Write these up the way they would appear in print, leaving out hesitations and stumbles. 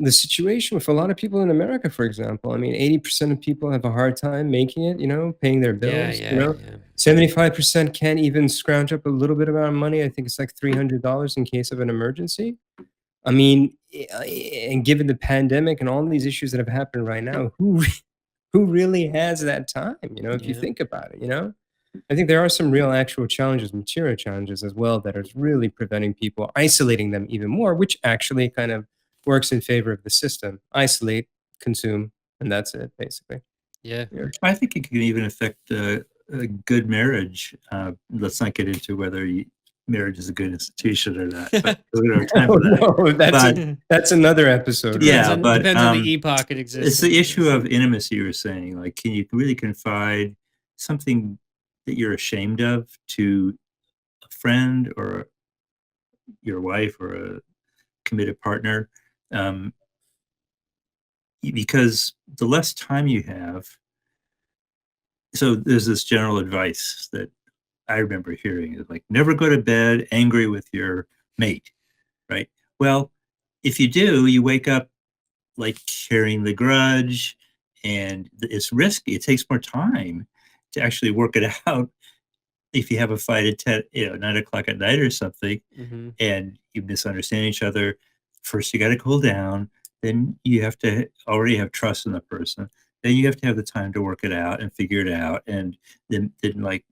the situation with a lot of people in America, for example. I mean, 80% of people have a hard time making it, paying their Yeah, bills, yeah, yeah. 75% can't even scrounge up a little bit amount of money. I think it's like $300 in case of an emergency. I mean, and given the pandemic and all these issues that have happened right now, who really has that time, if you Yeah. think about it, you know? I think there are some real actual challenges, material challenges as well, that is really preventing people, isolating them even more, which actually kind of works in favor of the system. Isolate, consume, and that's it, basically. Yeah. Yeah. I think it can even affect a good marriage. Let's not get into whether marriage is a good institution or not, but we don't have time Oh, for that. no, But that's another episode, right? yeah, but depends on the epoch it exists it's the in. issue of intimacy you were saying. Like, can you really confide something that you're ashamed of to a friend or your wife or a committed partner? Um, because the less time you have, so there's this general advice that I remember hearing is like, never go to bed angry with your mate, right? Well, if you do, you wake up like carrying the grudge, and it's risky. It takes more time to actually work it out. If you have a fight at 10, 9 o'clock at night or something, Mm-hmm. and you misunderstand each other, first you got to cool down. Then you have to already have trust in the person. Then you have to have the time to work it out and figure it out, and then like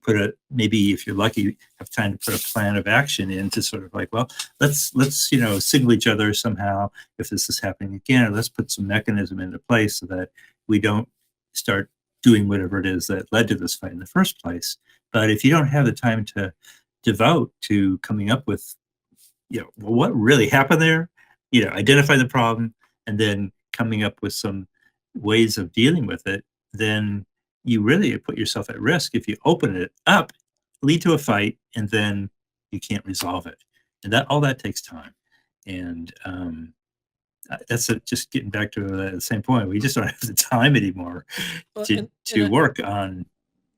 maybe if you're lucky, have time to put a plan of action in to sort of like, well, let's signal each other somehow if this is happening again, or let's put some mechanism into place so that we don't start doing whatever it is that led to this fight in the first place. But if you don't have the time to devote to coming up with, well, what really happened there, identify the problem, and then coming up with some ways of dealing with it, then you really put yourself at risk if you open it up, lead to a fight, and then you can't resolve it. And all that takes time. And that's just getting back to the same point. We just don't have the time anymore to work on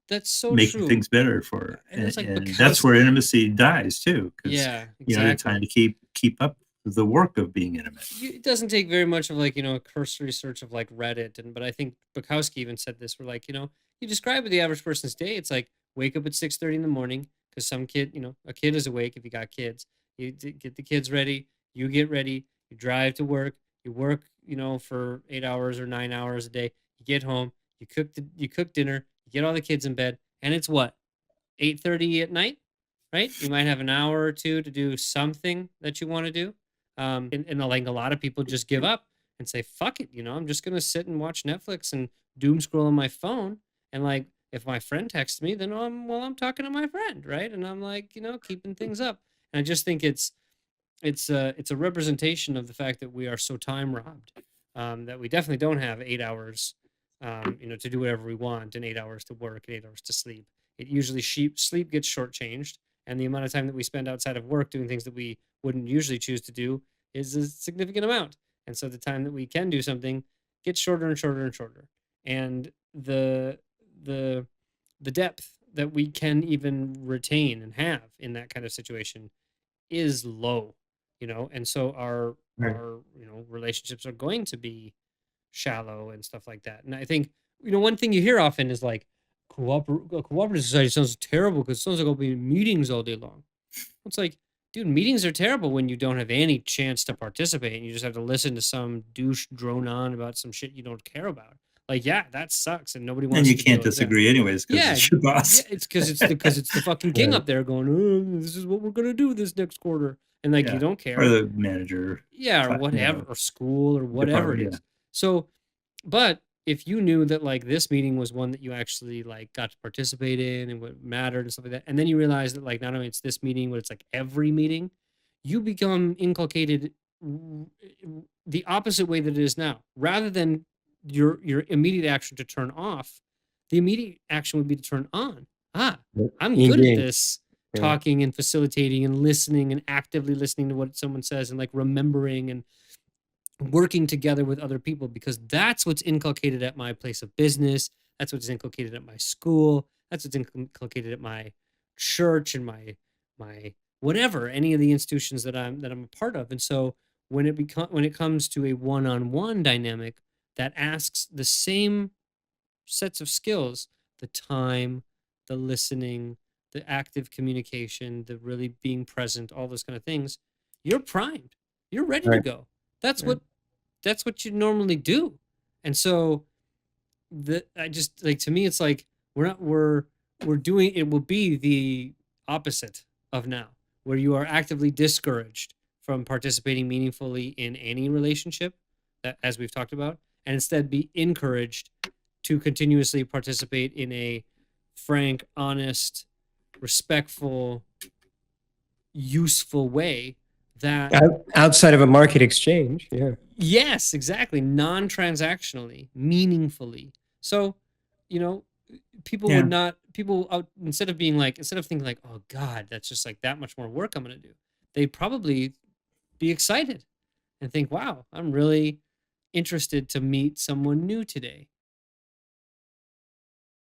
that's so making true. things better for, And it's like and that's where intimacy dies too, because yeah, exactly. you don't have time to keep up with the work of being intimate. It doesn't take very much of like a cursory search of like Reddit, but I think Bukowski even said this. We're like, you describe the average person's day. It's like wake up at 6:30 in the morning because some kid, a kid is awake. If you got kids, you get the kids ready. You get ready. You drive to work. You work, for 8 hours or 9 hours a day. You get home. You cook dinner. You get all the kids in bed, and it's what 8:30 at night, right? You might have an hour or two to do something that you want to do. And like a lot of people just give up and say, fuck it, I'm just gonna sit and watch Netflix and doom scroll on my phone. And like if my friend texts me, then I'm talking to my friend, right? And I'm like, keeping things up. And I just think it's a representation of the fact that we are so time robbed, that we definitely don't have 8 hours, to do whatever we want, and 8 hours to work and 8 hours to sleep. It usually sleep gets shortchanged, and the amount of time that we spend outside of work doing things that we wouldn't usually choose to do is a significant amount. And so the time that we can do something gets shorter and shorter and shorter. And the depth that we can even retain and have in that kind of situation is low, and so our relationships are going to be shallow and stuff like that. And I think one thing you hear often is like cooperative society sounds terrible because it sounds like I'll be in meetings all day long. It's like, dude, meetings are terrible when you don't have any chance to participate and you just have to listen to some douche drone on about some shit you don't care about. Like, yeah, that sucks, and nobody wants. And you to can't disagree anyways because it's your boss. Yeah, it's because it's the fucking king up there going, oh, this is what we're gonna do this next quarter, and like you don't care, or the manager, or whatever, or school or whatever it is. Yeah. So, but if you knew that like this meeting was one that you actually like got to participate in and what mattered and stuff like that, and then you realize that like not only it's this meeting, but it's like every meeting, you become inculcated the opposite way that it is now. Rather than your immediate action to turn off, the immediate action would be to turn on. I'm good at this, talking and facilitating and listening and actively listening to what someone says and like remembering and working together with other people, because that's what's inculcated at my place of business. That's what's inculcated at my school. That's what's inculcated at my church and my whatever, any of the institutions that I'm a part of. And so when it comes to a one-on-one dynamic that asks the same sets of skills, the time, the listening, the active communication, the really being present, all those kind of things, you're primed. You're ready to Right. go. That's Right. what you normally do. And so I just like, to me it's like we're doing, it will be the opposite of now, where you are actively discouraged from participating meaningfully in any relationship, that, as we've talked about, and instead be encouraged to continuously participate in a frank, honest, respectful, useful way that, Outside of a market exchange. Yeah. yes, exactly, non-transactionally, meaningfully. So, you know, people Yeah. would not, people out, instead of being like, instead of thinking like, oh God, that's just like that much more work I'm gonna do, they'd probably be excited and think, wow, I'm really interested to meet someone new today.